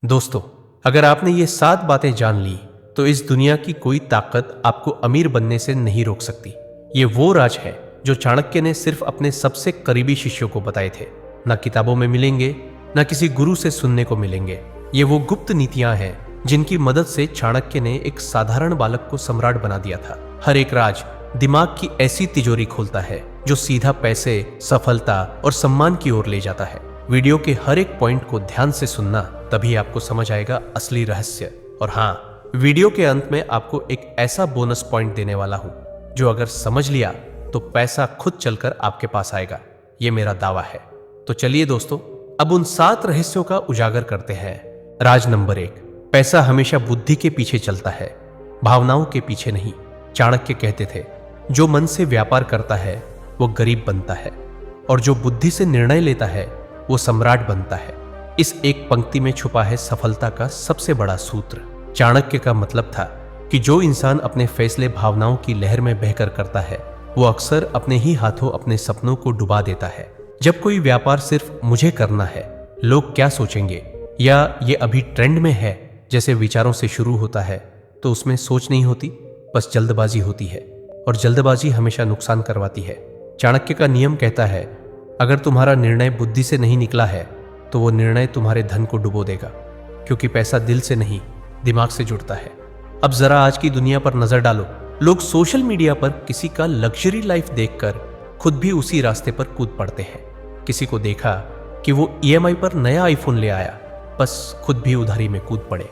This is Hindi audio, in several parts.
दोस्तों, अगर आपने ये 7 बातें जान ली तो इस दुनिया की कोई ताकत आपको अमीर बनने से नहीं रोक सकती। ये वो राज है जो चाणक्य ने सिर्फ अपने सबसे करीबी शिष्यों को बताए थे। ना किताबों में मिलेंगे, ना किसी गुरु से सुनने को मिलेंगे। ये वो गुप्त नीतियां हैं जिनकी मदद से चाणक्य ने एक साधारण बालक को सम्राट बना दिया था। हर एक राज दिमाग की ऐसी तिजोरी खोलता है जो सीधा पैसे, सफलता और सम्मान की ओर ले जाता है। वीडियो के हर एक पॉइंट को ध्यान से सुनना, तभी आपको समझ आएगा असली रहस्य। और हाँ, वीडियो के अंत में आपको एक ऐसा बोनस पॉइंट देने वाला हूं जो अगर समझ लिया तो पैसा खुद चलकर आपके पास आएगा। ये मेरा दावा है। तो चलिए दोस्तों, अब उन 7 रहस्यों का उजागर करते हैं। राज नंबर 1, पैसा हमेशा बुद्धि के पीछे चलता है, भावनाओं के पीछे नहीं। चाणक्य कहते थे, जो मन से व्यापार करता है वो गरीब बनता है, और जो बुद्धि से निर्णय लेता है वो सम्राट बनता है। इस एक पंक्ति में छुपा है सफलता का सबसे बड़ा सूत्र। चाणक्य का मतलब था कि जो इंसान अपने फैसले भावनाओं की लहर में बहकर करता है वो अक्सर अपने ही हाथों अपने सपनों को डुबा देता है। जब कोई व्यापार सिर्फ मुझे करना है, लोग क्या सोचेंगे, या ये अभी ट्रेंड में है जैसे विचारों से शुरू होता है, तो उसमें सोच नहीं होती, बस जल्दबाजी होती है। और जल्दबाजी हमेशा नुकसान करवाती है। चाणक्य का नियम कहता है, अगर तुम्हारा निर्णय बुद्धि से नहीं निकला है तो वो निर्णय तुम्हारे धन को डुबो देगा, क्योंकि पैसा दिल से नहीं दिमाग से जुड़ता है। अब जरा आज की दुनिया पर नजर डालो। लोग सोशल मीडिया पर किसी का लग्जरी लाइफ देखकर खुद भी उसी रास्ते पर कूद पड़ते हैं। किसी को देखा कि वो ईएमआई पर नया आईफोन ले आया, बस खुद भी उधारी में कूद पड़े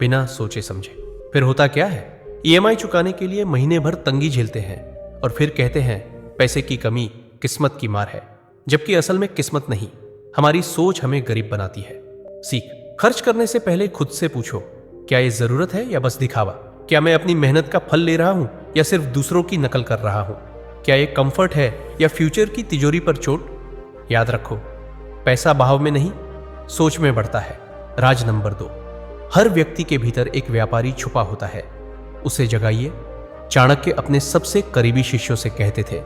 बिना सोचे समझे। फिर होता क्या है, ईएमआई चुकाने के लिए महीने भर तंगी झेलते हैं और फिर कहते हैं पैसे की कमी किस्मत की मार है। जबकि असल में किस्मत नहीं, हमारी सोच हमें गरीब बनाती है। सीख, खर्च करने से पहले खुद से पूछो, क्या ये जरूरत है या बस दिखावा? क्या मैं अपनी मेहनत का फल ले रहा हूं या सिर्फ दूसरों की नकल कर रहा हूं? क्या ये कंफर्ट है या फ्यूचर की तिजोरी पर चोट? याद रखो, पैसा भाव में नहीं, सोच में बढ़ता है। राज नंबर 2, हर व्यक्ति के भीतर एक व्यापारी छुपा होता है, उसे जगाइए। चाणक्य अपने सबसे करीबी शिष्यों से कहते थे,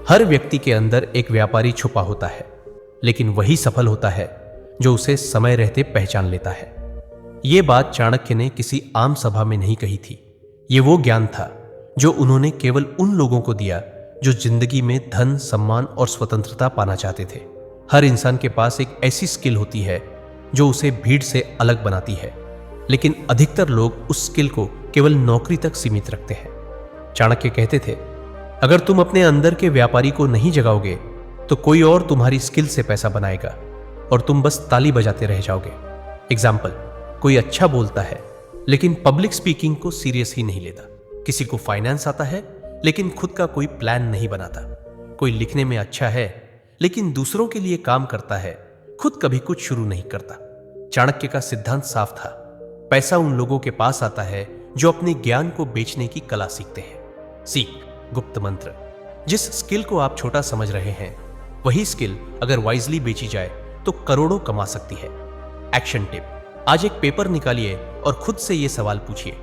हर व्यक्ति के अंदर एक व्यापारी छुपा होता है, लेकिन वही सफल होता है जो उसे समय रहते पहचान लेता है। यह बात चाणक्य ने किसी आम सभा में नहीं कही थी। यह वो ज्ञान था जो उन्होंने केवल उन लोगों को दिया जो जिंदगी में धन, सम्मान और स्वतंत्रता पाना चाहते थे। हर इंसान के पास एक ऐसी स्किल होती है जो उसे भीड़ से अलग बनाती है, लेकिन अधिकतर लोग उस स्किल को केवल नौकरी तक सीमित रखते हैं। चाणक्य कहते थे, अगर तुम अपने अंदर के व्यापारी को नहीं जगाओगे तो कोई और तुम्हारी स्किल से पैसा बनाएगा और तुम बस ताली बजाते रह जाओगे। एग्जाम्पल, कोई अच्छा बोलता है लेकिन पब्लिक स्पीकिंग को सीरियस ही नहीं लेता। किसी को फाइनेंस आता है लेकिन खुद का कोई प्लान नहीं बनाता। कोई लिखने में अच्छा है लेकिन दूसरों के लिए काम करता है, खुद कभी कुछ शुरू नहीं करता। चाणक्य का सिद्धांत साफ था, पैसा उन लोगों के पास आता है जो अपने ज्ञान को बेचने की कला सीखते हैं। सीख, गुप्त मंत्र, जिस स्किल को आप छोटा समझ रहे हैं वही स्किल अगर वाइजली बेची जाए तो करोड़ों कमा सकती है। एक्शन टिप, आज एक पेपर निकालिए और खुद से यह सवाल पूछिए,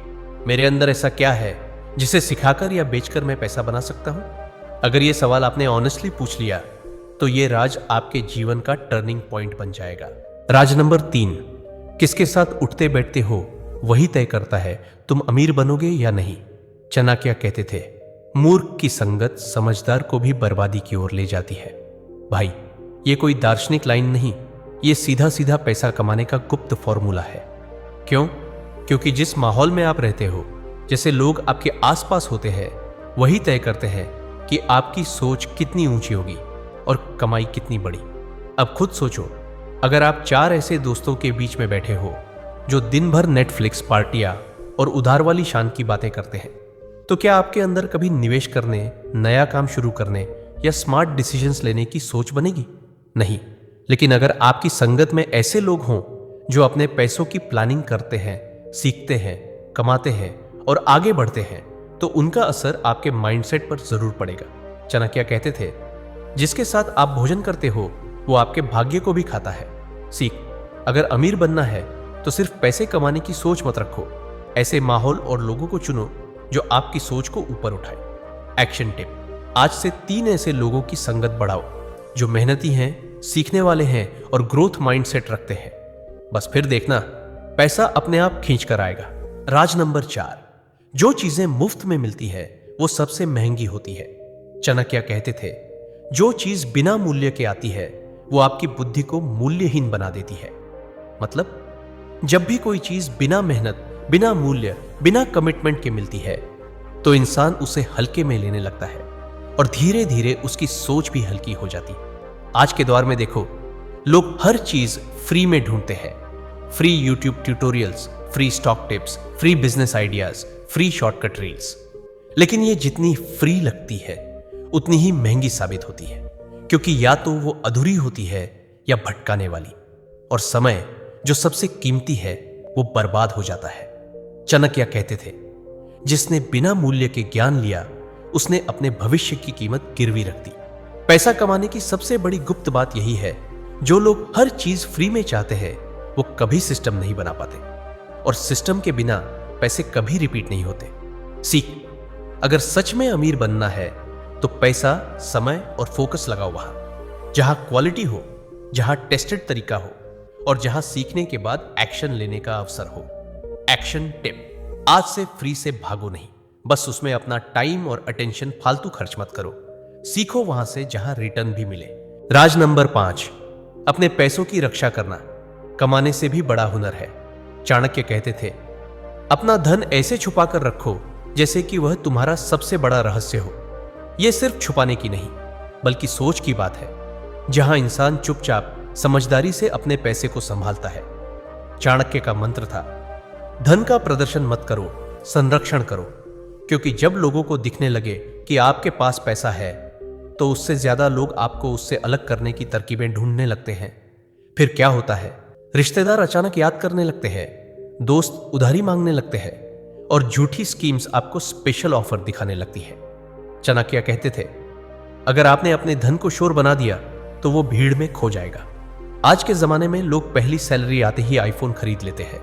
मेरे अंदर ऐसा क्या है जिसे सिखाकर या बेचकर मैं पैसा बना सकता हूं? अगर यह सवाल आपने ऑनेस्टली पूछ लिया तो यह राज आपके जीवन का टर्निंग पॉइंट बन जाएगा। राज नंबर 3, किसके साथ उठते बैठते हो वही तय करता है तुम अमीर बनोगे या नहीं। चाणक्य कहते थे, मूर्ख की संगत समझदार को भी बर्बादी की ओर ले जाती है। भाई, ये कोई दार्शनिक लाइन नहीं, ये सीधा सीधा पैसा कमाने का गुप्त फॉर्मूला है। क्यों? क्योंकि जिस माहौल में आप रहते हो, जैसे लोग आपके आसपास होते हैं, वही तय करते हैं कि आपकी सोच कितनी ऊंची होगी और कमाई कितनी बड़ी। अब खुद सोचो, अगर आप 4 ऐसे दोस्तों के बीच में बैठे हो जो दिन भर नेटफ्लिक्स, पार्टियां और उधार वाली शान की बातें करते हैं, तो क्या आपके अंदर कभी निवेश करने, नया काम शुरू करने या स्मार्ट डिसीजंस लेने की सोच बनेगी? नहीं। लेकिन अगर आपकी संगत में ऐसे लोग हों जो अपने पैसों की प्लानिंग करते हैं, सीखते हैं, कमाते हैं और आगे बढ़ते हैं, तो उनका असर आपके माइंडसेट पर जरूर पड़ेगा। चाणक्य कहते थे, जिसके साथ आप भोजन करते हो वो आपके भाग्य को भी खाता है। सीख, अगर अमीर बनना है तो सिर्फ पैसे कमाने की सोच मत रखो, ऐसे माहौल और लोगों को चुनो जो आपकी सोच को ऊपर उठाए। एक्शन टिप, आज से 3 ऐसे लोगों की संगत बढ़ाओ जो मेहनती हैं, सीखने वाले हैं और ग्रोथ माइंडसेट रखते हैं। बस फिर देखना, पैसा अपने आप खींच कर आएगा। राज नंबर 4, जो चीजें मुफ्त में मिलती है वो सबसे महंगी होती है। चाणक्य कहते थे, जो चीज बिना मूल्य के आती है वो आपकी बुद्धि को मूल्यहीन बना देती है। मतलब जब भी कोई चीज बिना मेहनत, बिना मूल्य, बिना कमिटमेंट के मिलती है तो इंसान उसे हल्के में लेने लगता है और धीरे धीरे उसकी सोच भी हल्की हो जाती। आज के दौर में देखो, लोग हर चीज फ्री में ढूंढते हैं। Free YouTube tutorials, free stock tips, free business ideas, free shortcut reels. लेकिन ये जितनी फ्री लगती है उतनी ही महंगी साबित होती है, क्योंकि या तो वो अधूरी होती है या भटकाने वाली, और समय जो सबसे कीमती है वो बर्बाद हो जाता है। चाणक्य कहते थे, जिसने बिना मूल्य के ज्ञान लिया उसने अपने भविष्य की कीमत गिरवी रख दी। पैसा कमाने की सबसे बड़ी गुप्त बात यही है, जो लोग हर चीज फ्री में चाहते हैं वो कभी सिस्टम नहीं बना पाते, और सिस्टम के बिना पैसे कभी रिपीट नहीं होते। सीख, अगर सच में अमीर बनना है तो पैसा, समय और फोकस लगाओ वहां जहां क्वालिटी हो, जहां टेस्टेड तरीका हो और जहां सीखने के बाद एक्शन लेने का अवसर हो। एक्शन टिप, आज से फ्री से भागो नहीं, बस उसमें अपना टाइम और अटेंशन फालतू खर्च मत करो। सीखो वहां से जहां रिटर्न भी मिले। राज नंबर 5, अपने पैसों की रक्षा करना कमाने से भी बड़ा हुनर है। चाणक्य कहते थे, अपना धन ऐसे छुपा कर रखो जैसे कि वह तुम्हारा सबसे बड़ा रहस्य हो। यह सिर्फ छुपाने की नहीं बल्कि सोच की बात है, जहां इंसान चुपचाप समझदारी से अपने पैसे को संभालता है। चाणक्य का मंत्र था, धन का प्रदर्शन मत करो, संरक्षण करो, क्योंकि जब लोगों को दिखने लगे कि आपके पास पैसा है तो उससे ज्यादा लोग आपको उससे अलग करने की तरकीबें ढूंढने लगते हैं। फिर क्या होता है, रिश्तेदार अचानक याद करने लगते हैं, दोस्त उधारी मांगने लगते हैं और झूठी स्कीम्स आपको स्पेशल ऑफर दिखाने लगती है। चाणक्य कहते थे, अगर आपने अपने धन को शोर बना दिया तो वो भीड़ में खो जाएगा। आज के जमाने में लोग पहली सैलरी आते ही आईफोन खरीद लेते हैं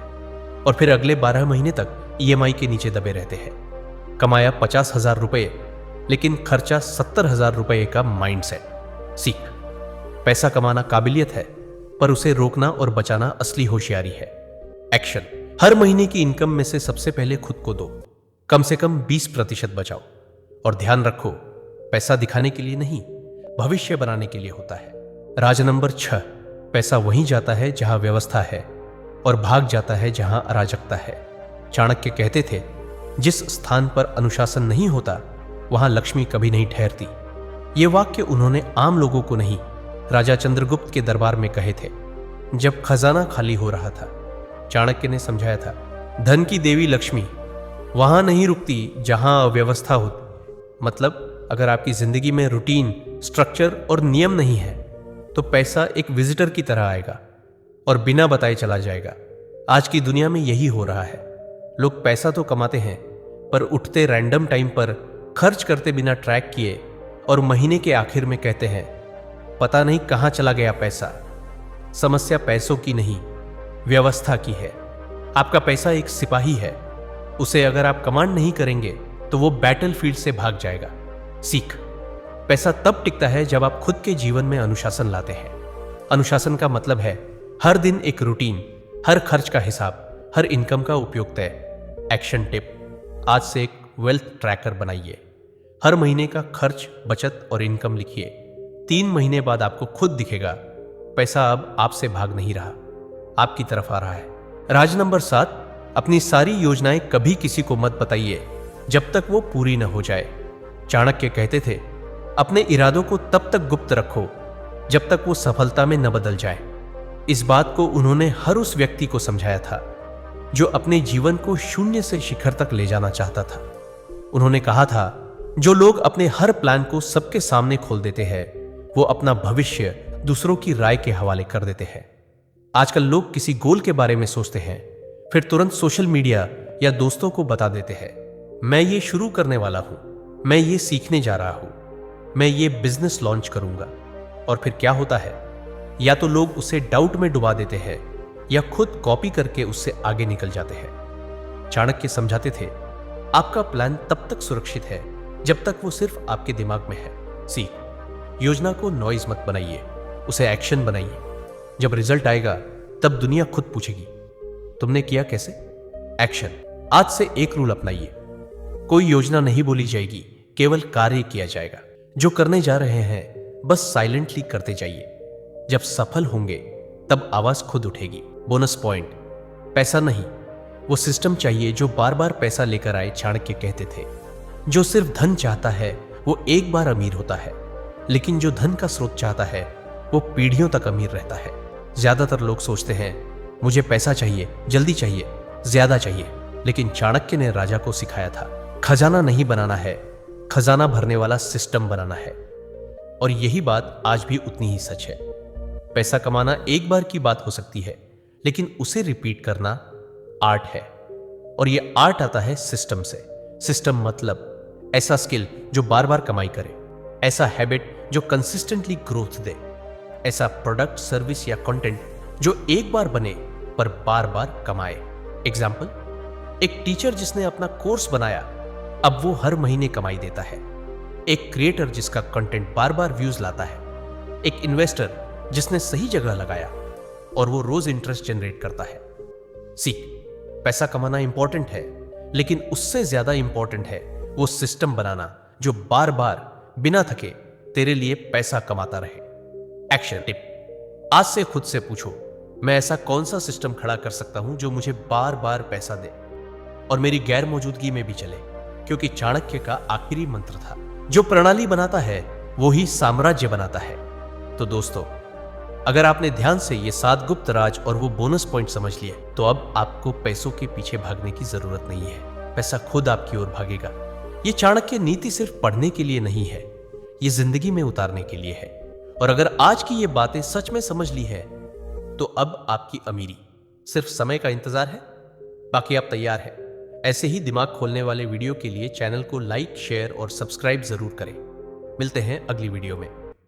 और फिर अगले 12 महीने तक ईएमआई के नीचे दबे रहते हैं। कमाया 50,000 रुपए लेकिन खर्चा 70,000 रुपए का माइंडसेट। सीख, पैसा कमाना काबिलियत है पर उसे रोकना और बचाना असली होशियारी है। एक्शन, हर महीने की इनकम में से सबसे पहले खुद को दो, कम से कम 20% बचाओ और ध्यान रखो, पैसा दिखाने के लिए नहीं, भविष्य बनाने के लिए होता है। राज नंबर 6, पैसा वहीं जाता है जहां व्यवस्था है और भाग जाता है जहां अराजकता है। चाणक्य कहते थे, जिस स्थान पर अनुशासन नहीं होता वहां लक्ष्मी कभी नहीं ठहरती। ये वाक्य उन्होंने आम लोगों को नहीं, राजा चंद्रगुप्त के दरबार में कहे थे जब खजाना खाली हो रहा था। चाणक्य ने समझाया था, धन की देवी लक्ष्मी वहां नहीं रुकती जहां अव्यवस्था होती। मतलब अगर आपकी जिंदगी में रूटीन, स्ट्रक्चर और नियम नहीं है तो पैसा एक विजिटर की तरह आएगा और बिना बताए चला जाएगा। आज की दुनिया में यही हो रहा है, लोग पैसा तो कमाते हैं पर उठते रैंडम टाइम पर खर्च करते बिना ट्रैक किए और महीने के आखिर में कहते हैं, पता नहीं कहां चला गया पैसा। समस्या पैसों की नहीं, व्यवस्था की है। आपका पैसा एक सिपाही है, उसे अगर आप कमांड नहीं करेंगे तो वो बैटलफील्ड से भाग जाएगा। सीख, पैसा तब टिकता है जब आप खुद के जीवन में अनुशासन लाते हैं। अनुशासन का मतलब है हर दिन एक रूटीन, हर खर्च का हिसाब, हर इनकम का उपयोग तय। एक्शन टिप, आज से एक वेल्थ ट्रैकर बनाइए। हर महीने का खर्च, बचत और इनकम लिखिए। 3 महीने बाद आपको खुद दिखेगा पैसा अब आपसे भाग नहीं रहा, आपकी तरफ आ रहा है। राज नंबर 7, अपनी सारी योजनाएं कभी किसी को मत बताइए जब तक वो पूरी न हो जाए। चाणक्य कहते थे, अपने इरादों को तब तक गुप्त रखो जब तक वो सफलता में न बदल जाए। इस बात को उन्होंने हर उस व्यक्ति को समझाया था जो अपने जीवन को शून्य से शिखर तक ले जाना चाहता था। उन्होंने कहा था, जो लोग अपने हर प्लान को सबके सामने खोल देते हैं वो अपना भविष्य दूसरों की राय के हवाले कर देते हैं। आजकल लोग किसी गोल के बारे में सोचते हैं फिर तुरंत सोशल मीडिया या दोस्तों को बता देते हैं, मैं ये शुरू करने वाला हूं, मैं ये सीखने जा रहा हूं, मैं ये बिजनेस लॉन्च करूंगा। और फिर क्या होता है, या तो लोग उसे डाउट में डुबा देते हैं या खुद कॉपी करके उससे आगे निकल जाते हैं। चाणक्य समझाते थे, आपका प्लान तब तक सुरक्षित है जब तक वो सिर्फ आपके दिमाग में है। सीख, योजना को नॉइज मत बनाइए, उसे एक्शन बनाइए। जब रिजल्ट आएगा तब दुनिया खुद पूछेगी, तुमने किया कैसे? एक्शन। आज से एक रूल अपनाइए। कोई योजना नहीं बोली जाएगी, केवल कार्य किया जाएगा। जो करने जा रहे हैं बस साइलेंटली करते जाइए। जब सफल होंगे तब आवाज खुद उठेगी। बोनस पॉइंट, पैसा नहीं, वो सिस्टम चाहिए जो बार बार पैसा लेकर आए। चाणक्य कहते थे, जो सिर्फ धन चाहता है वो एक बार अमीर होता है, लेकिन जो धन का स्रोत चाहता है वो पीढ़ियों तक अमीर रहता है। ज्यादातर लोग सोचते हैं मुझे पैसा चाहिए, जल्दी चाहिए, ज्यादा चाहिए, लेकिन चाणक्य ने राजा को सिखाया था खजाना नहीं बनाना है, खजाना भरने वाला सिस्टम बनाना है। और यही बात आज भी उतनी ही सच है। पैसा कमाना एक बार की बात हो सकती है, लेकिन उसे रिपीट करना आर्ट है। और ये आर्ट आता है सिस्टम से। सिस्टम मतलब ऐसा स्किल जो बार बार कमाई करे, ऐसा हैबिट जो कंसिस्टेंटली ग्रोथ दे, ऐसा प्रोडक्ट, सर्विस या कंटेंट जो एक बार बने पर बार बार कमाए। एग्जाम्पल, एक टीचर जिसने अपना कोर्स बनाया अब वो हर महीने कमाई देता है। एक क्रिएटर जिसका कंटेंट बार बार व्यूज लाता है। एक इन्वेस्टर जिसने सही जगह लगाया और वो रोज इंटरेस्ट जनरेट करता है। सीख, पैसा कमाना इंपॉर्टेंट है, लेकिन उससे ज्यादा इंपॉर्टेंट है वो सिस्टम बनाना जो बार बार बिना थके तेरे लिए पैसा कमाता रहे। एक्शन टिप, आज से खुद से पूछो, मैं ऐसा कौन सा सिस्टम खड़ा कर सकता हूं जो मुझे बार बार पैसा दे और मेरी गैर मौजूदगी में भी चले। क्योंकि चाणक्य का आखिरी मंत्र था, जो प्रणाली बनाता है वो ही साम्राज्य बनाता है। तो दोस्तों, अगर आपने ध्यान से ये 7 गुप्त राज और वो बोनस पॉइंट समझ लिए, तो अब आपको पैसों के पीछे भागने की जरूरत नहीं है। पैसा खुद आपकी ओर भागेगा। ये चाणक्य नीति सिर्फ पढ़ने के लिए नहीं है, ये जिंदगी में उतारने के लिए है। और अगर आज की ये बातें सच में समझ ली है, तो अब आपकी अमीरी सिर्फ समय का इंतजार है। बाकी आप तैयार हैं। ऐसे ही दिमाग खोलने वाले वीडियो के लिए चैनल को लाइक, शेयर और सब्सक्राइब जरूर करें। मिलते हैं अगली वीडियो में।